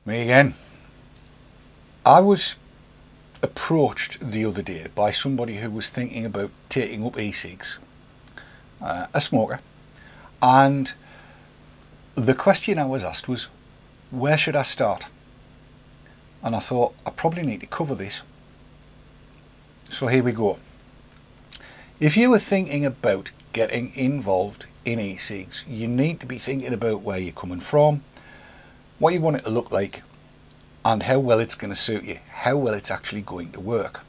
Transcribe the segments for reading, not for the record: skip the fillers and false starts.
Me again. I was approached the other day by somebody who was thinking about taking up e-cigs, a smoker, and the question I was asked was, where should I start? And I thought, I probably need to cover this. So here we go. If you were thinking about getting involved in e-cigs, you need to be thinking about where you're coming from, what you want it to look like, and how well it's going to suit you, how well it's actually going to work.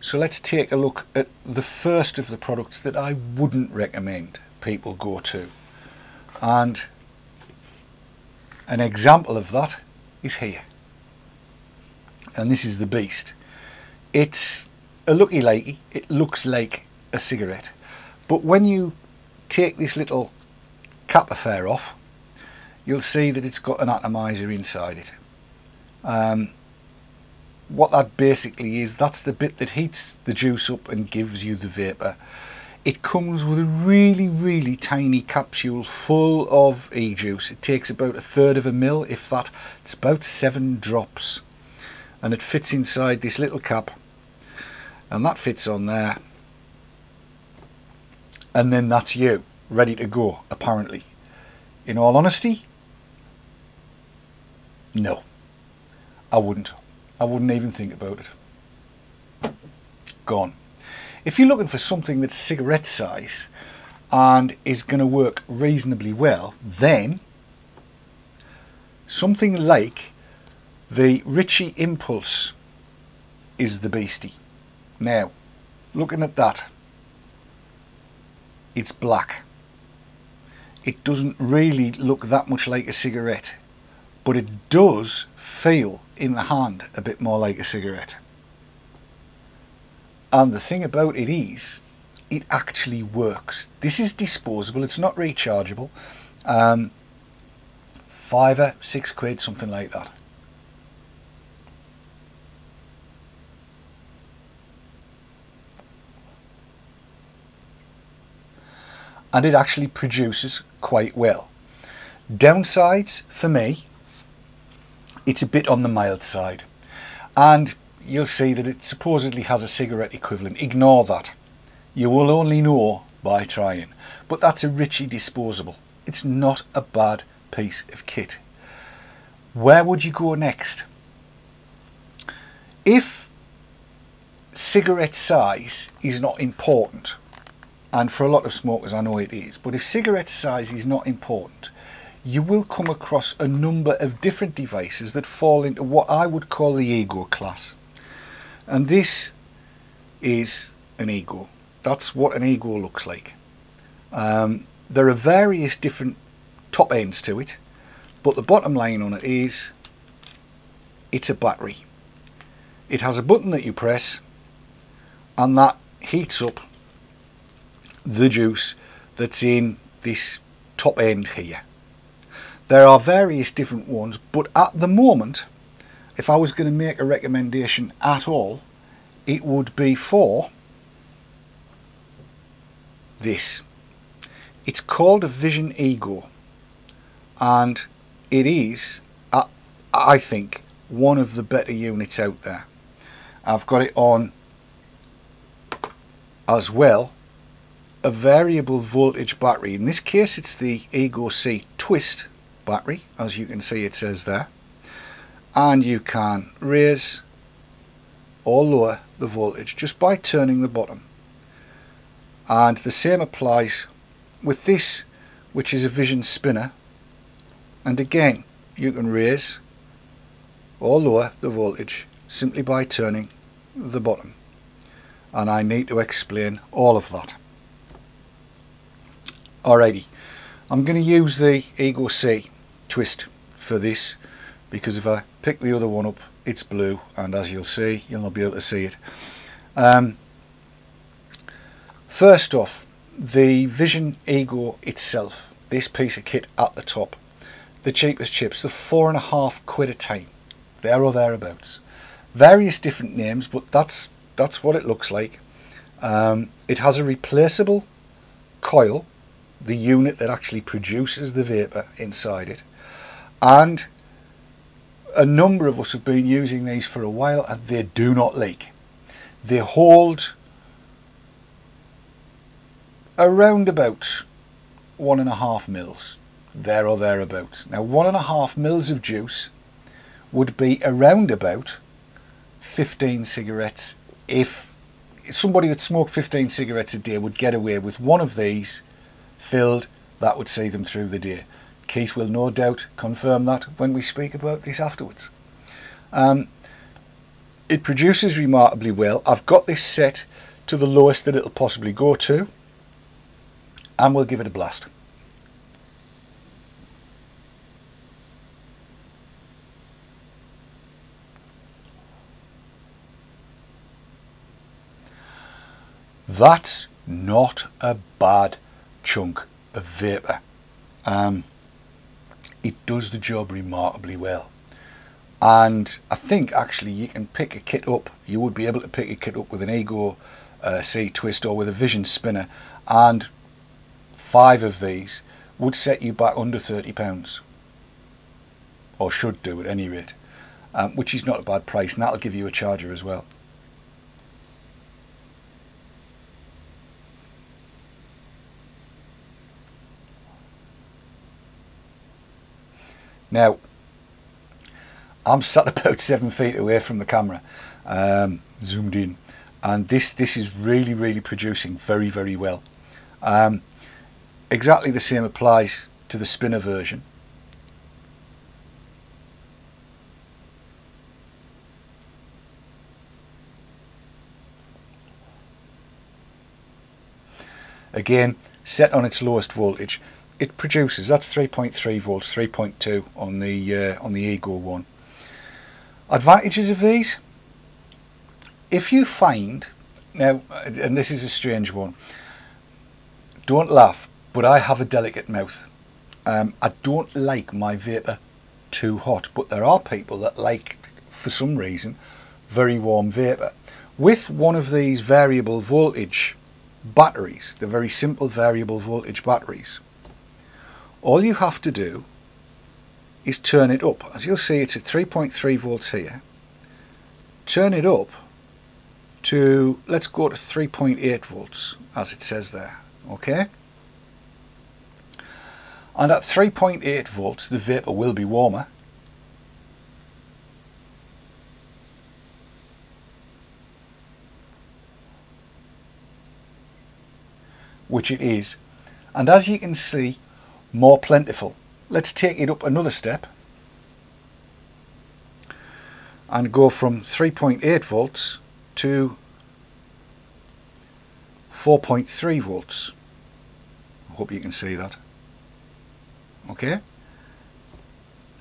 So let's take a look at the first of the products that I wouldn't recommend people go to. And an example of that is here. And this is the Beast. It's a looky-likey, it looks like a cigarette, but when you take this little cap affair off, you'll see that it's got an atomizer inside it. What that basically is, that's the bit that heats the juice up and gives you the vapour. It comes with a really tiny capsule full of e-juice. It takes about 1/3 of a mil, if that. It's about 7 drops, and it fits inside this little cap, and that fits on there, and then that's you, ready to go, apparently. In all honesty, no, I wouldn't even think about it. Gone. If you're looking for something that's cigarette size and is going to work reasonably well, then something like the Ritchie Impulse is the Beastie. Now, looking at that, it's black. It doesn't really look that much like a cigarette, but it does feel in the hand a bit more like a cigarette. And the thing about it is, it actually works. This is disposable, it's not rechargeable. £5 or £6, something like that. And it actually produces quite well. Downsides for me, it's a bit on the mild side, and you'll see that it supposedly has a cigarette equivalent. Ignore that. You will only know by trying. But that's a Ritchie disposable. It's not a bad piece of kit. Where would you go next? If cigarette size is not important, and for a lot of smokers I know it is, but if cigarette size is not important, you will come across a number of different devices that fall into what I would call the ego class. And this is an ego. That's what an ego looks like. There are various different top ends to it, but the bottom line on it is it's a battery. It has a button that you press, and that heats up the juice that's in this top end here. There are various different ones, but at the moment, if I was going to make a recommendation at all, it would be for this. It's called a Vision Ego, and it is, I think, one of the better units out there. I've got it on as well a variable voltage battery. In this case it's the Ego C Twist battery, as you can see it says there, and you can raise or lower the voltage just by turning the bottom. And the same applies with this, which is a Vision Spinner, and again you can raise or lower the voltage simply by turning the bottom, and I need to explain all of that. Alrighty, I'm going to use the Ego C Twist for this, because if I pick the other one up it's blue, and as you'll see, you'll not be able to see it. First off, the Vision Ego itself, this piece of kit at the top, the cheapest chips, they're £4.50 a time, there or thereabouts. Various different names, but that's what it looks like. It has a replaceable coil, the unit that actually produces the vapour inside it, and A number of us have been using these for a while and they do not leak. They hold around about 1.5 mils, there or thereabouts. Now 1.5 mils of juice would be around about 15 cigarettes. If somebody that smoked 15 cigarettes a day would get away with one of these filled, that would see them through the day. Keith will no doubt confirm that when we speak about this afterwards. It produces remarkably well. I've got this set to the lowest that it'll possibly go to, and we'll give it a blast. That's not a bad chunk of vapour. It does the job remarkably well. And I think actually you can pick a kit up. You would be able to pick a kit up with an e-cig twist or with a Vision spinner, and 5 of these would set you back under £30, or should do at any rate, which is not a bad price, and that'll give you a charger as well. Now, I'm sat about 7 feet away from the camera, zoomed in, and this is really producing very well. Exactly the same applies to the spinner version. Again, set on its lowest voltage, it produces, that's 3.3 volts, 3.2 on the Ego one. Advantages of these: if you find, now, and this is a strange one, don't laugh, but I have a delicate mouth. I don't like my vapour too hot, but there are people that like, for some reason, very warm vapour. With one of these variable voltage batteries, the very simple variable voltage batteries, all you have to do is turn it up. As you'll see, it's at 3.3 volts here. Turn it up to, let's go to 3.8 volts, as it says there, okay? And at 3.8 volts, the vapour will be warmer. Which it is. And as you can see, more plentiful. Let's take it up another step and go from 3.8 volts to 4.3 volts. I hope you can see that. Okay,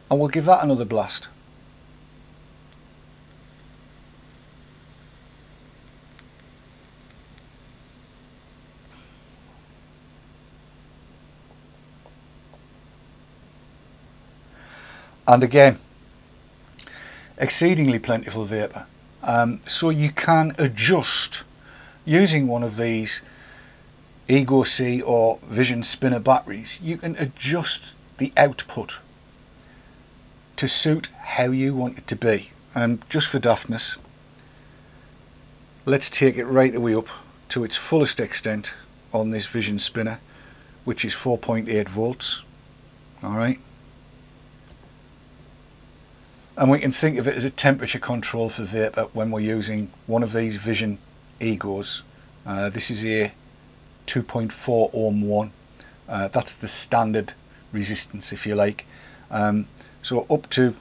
and we'll give that another blast. And again, exceedingly plentiful vapour. So you can adjust, using one of these e-cig or Vision spinner batteries, you can adjust the output to suit how you want it to be. And just for daftness, let's take it right the way up to its fullest extent on this Vision spinner, which is 4.8 volts. Alright. And we can think of it as a temperature control for vapour when we're using one of these Vision Egos. This is a 2.4 ohm one. That's the standard resistance, if you like. So up to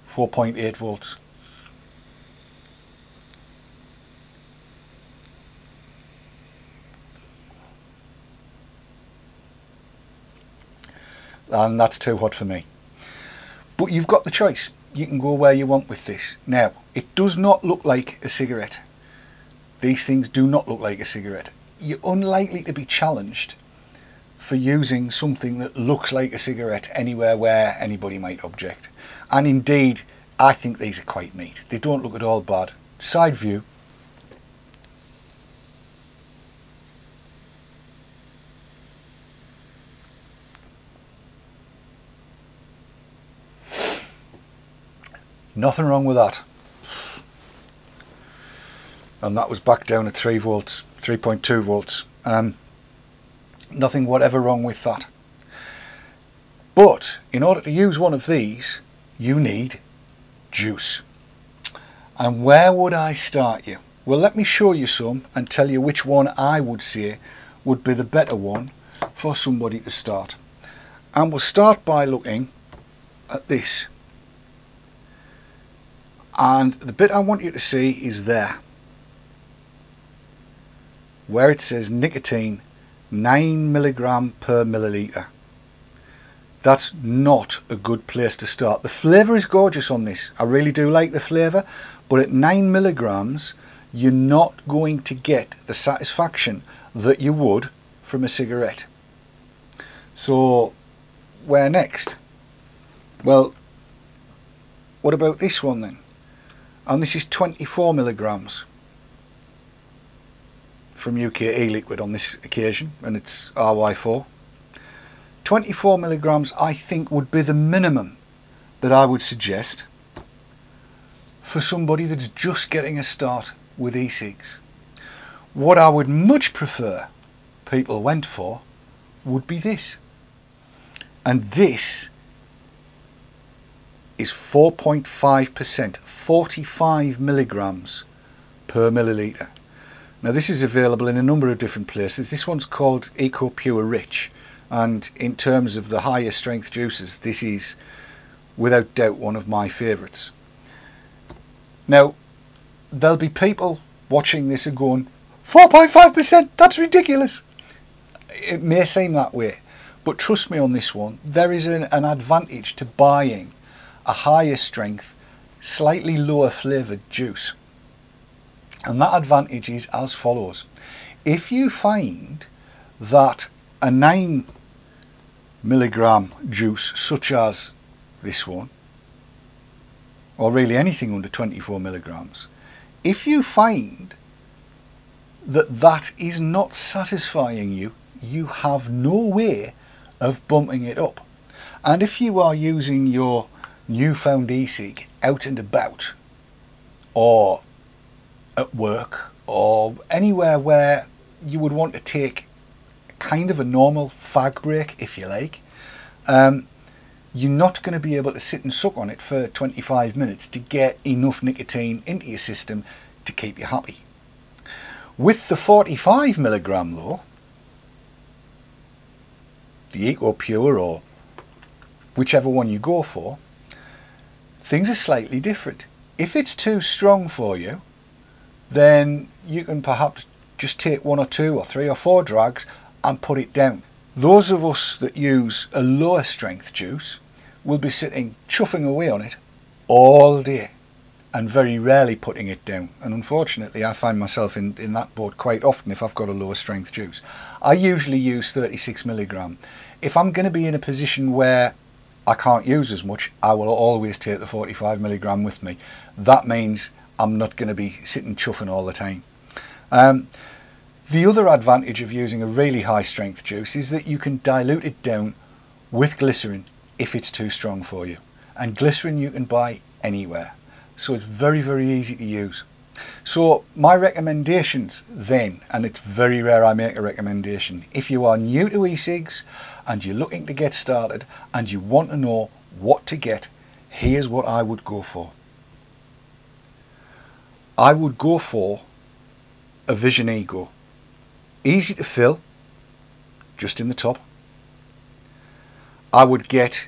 4.8 volts. And that's too hot for me. But you've got the choice. You can go where you want with this. Now, it does not look like a cigarette. These things do not look like a cigarette. You're unlikely to be challenged for using something that looks like a cigarette anywhere where anybody might object. And indeed, I think these are quite neat. They don't look at all bad. Side view. Nothing wrong with that. And that was back down at 3 volts, 3.2 volts. Nothing whatever wrong with that. But in order to use one of these, you need juice. And where would I start you? Well, let me show you some and tell you which one I would say would be the better one for somebody to start. And we'll start by looking at this. And the bit I want you to see is there, where it says nicotine 9 milligram per milliliter. That's not a good place to start. The flavour is gorgeous on this. I really do like the flavour, but at 9 milligrams you're not going to get the satisfaction that you would from a cigarette. So where next? Well, what about this one then? And this is 24 milligrams from UK e-liquid on this occasion, and it's RY4. 24 milligrams I think would be the minimum that I would suggest for somebody that's just getting a start with e-cigs. What I would much prefer people went for would be this. And this is 4.5%, 45 milligrams per milliliter. Now this is available in a number of different places. This one's called Eco Pure Rich, and in terms of the higher strength juices, this is without doubt one of my favourites. Now there'll be people watching this and going, 4.5%, that's ridiculous. It may seem that way, but trust me on this one, there is an advantage to buying a higher strength, slightly lower flavoured juice. And that advantage is as follows. If you find that a 9 milligram juice such as this one, or really anything under 24 milligrams, if you find that that is not satisfying you, you have no way of bumping it up. And if you are using your newfound e-cig out and about, or at work, or anywhere where you would want to take kind of a normal fag break, if you like, you're not going to be able to sit and suck on it for 25 minutes to get enough nicotine into your system to keep you happy. With the 45 milligram though, the Eco Pure or whichever one you go for, things are slightly different. If it's too strong for you, then you can perhaps just take 1 or 2 or 3 or 4 drags and put it down. Those of us that use a lower strength juice will be sitting chuffing away on it all day and very rarely putting it down. And unfortunately I find myself in that boat quite often if I've got a lower strength juice. I usually use 36 milligram. If I'm going to be in a position where I can't use as much, I will always take the 45 milligram with me. That means I'm not going to be sitting chuffing all the time. The other advantage of using a really high strength juice is that you can dilute it down with glycerin if it's too strong for you. And glycerin you can buy anywhere. So it's very, very easy to use. So my recommendations then, and it's very rare I make a recommendation, if you are new to e-cigs and you're looking to get started and you want to know what to get, here's what I would go for. I would go for a Vision Ego. Easy to fill, just in the top. I would get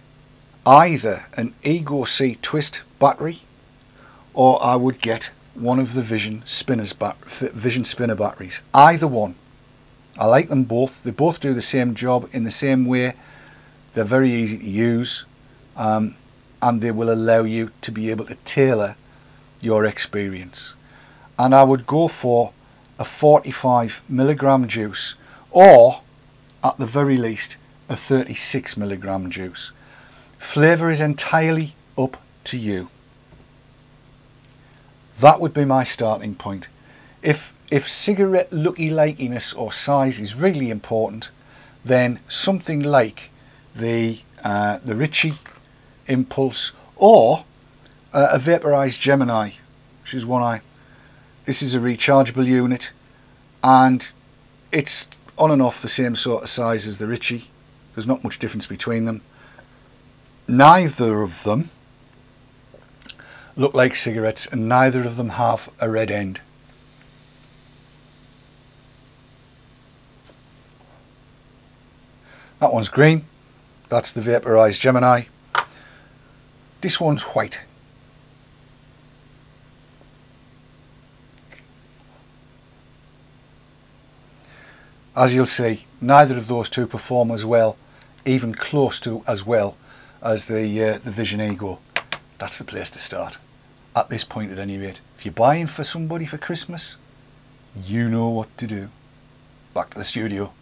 either an Ego C twist battery, or I would get one of the Vision Spinner batteries. Either one. I like them both. They both do the same job in the same way. They're very easy to use, and they will allow you to be able to tailor your experience. And I would go for a 45 milligram juice, or at the very least a 36 milligram juice. Flavour is entirely up to you. That would be my starting point. If cigarette looky-likiness or size is really important, then something like the Ritchie Impulse or a vaporized Gemini, which is one eye. This is a rechargeable unit, and it's on and off the same sort of size as the Ritchie. There's not much difference between them. Neither of them look like cigarettes, and neither of them have a red end. That one's green. That's the vaporized Gemini. This one's white. As you'll see, neither of those two perform as well, even close to as well, as the Vision Ego. That's the place to start, at this point at any rate. If you're buying for somebody for Christmas, you know what to do. Back to the studio.